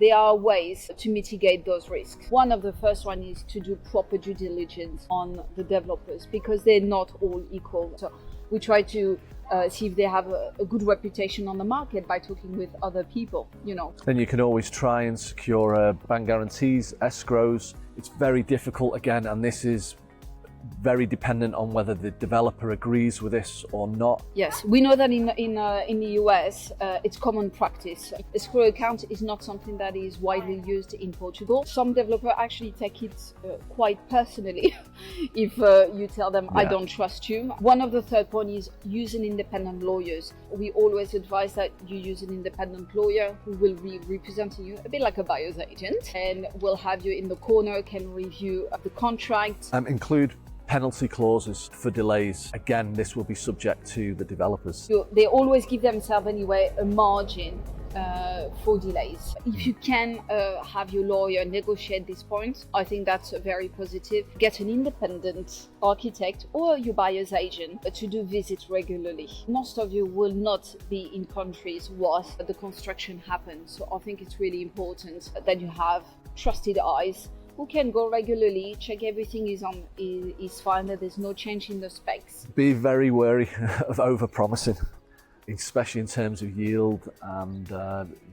there are ways to mitigate those risks. One of the first one is to do proper due diligence on the developers, because they're not all equal. So we try to see if they have a good reputation on the market by talking with other people, Then you can always try and secure bank guarantees, escrows. It's very difficult again, and this is very dependent on whether the developer agrees with this or not. Yes, we know that in the US, it's common practice. Escrow account is not something that is widely used in Portugal. Some developers actually take it quite personally if you tell them, I don't trust you. One of the third point is using independent lawyers. We always advise that you use an independent lawyer who will be representing you, a bit like a buyer's agent, and will have you in the corner, can review the contract. Include penalty clauses for delays. Again, this will be subject to the developers. So they always give themselves anyway a margin for delays. If you can have your lawyer negotiate this point, I think that's very positive. Get an independent architect or your buyer's agent to do visits regularly. Most of you will not be in countries where the construction happens, so I think it's really important that you have trusted eyes who can go regularly, check everything is fine, that there's no change in the specs. Be very wary of over-promising, especially in terms of yield and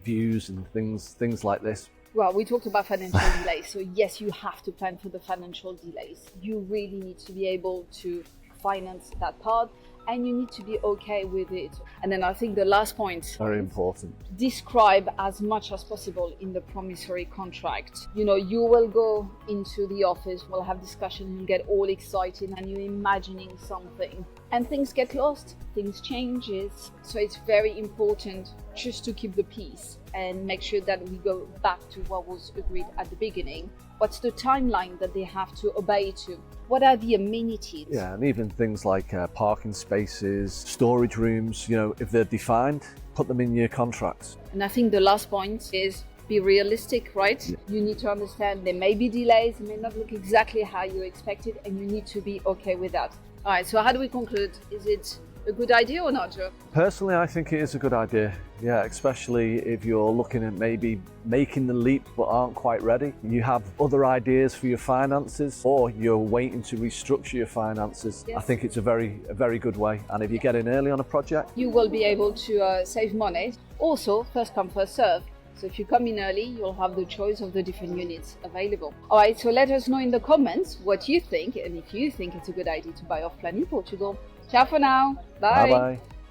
views and things like this. Well, we talked about financial delays, so yes, you have to plan for the financial delays. You really need to be able to finance that part, and you need to be okay with it. And then I think the last point, very important, describe as much as possible in the promissory contract. You will go into the office, we'll have discussion, and you get all excited and you're imagining something, and things get lost, things changes. So it's very important just to keep the peace and make sure that we go back to what was agreed at the beginning. What's the timeline that they have to obey to? What are the amenities? Yeah, and even things like parking spaces, storage rooms, if they're defined, put them in your contracts. And I think the last point is be realistic, right? Yeah. You need to understand there may be delays, it may not look exactly how you expected, and you need to be okay with that. All right, so how do we conclude? Is it a good idea or not, Joe? Personally, I think it is a good idea. Yeah, especially if you're looking at maybe making the leap but aren't quite ready. You have other ideas for your finances, or you're waiting to restructure your finances. Yes. I think it's a very good way. And if you get in early on a project, you will be able to save money. Also, first come, first serve. So if you come in early, you'll have the choice of the different units available. All right, so let us know in the comments what you think, and if you think it's a good idea to buy off plan in Portugal. Ciao for now. Bye. Bye-bye.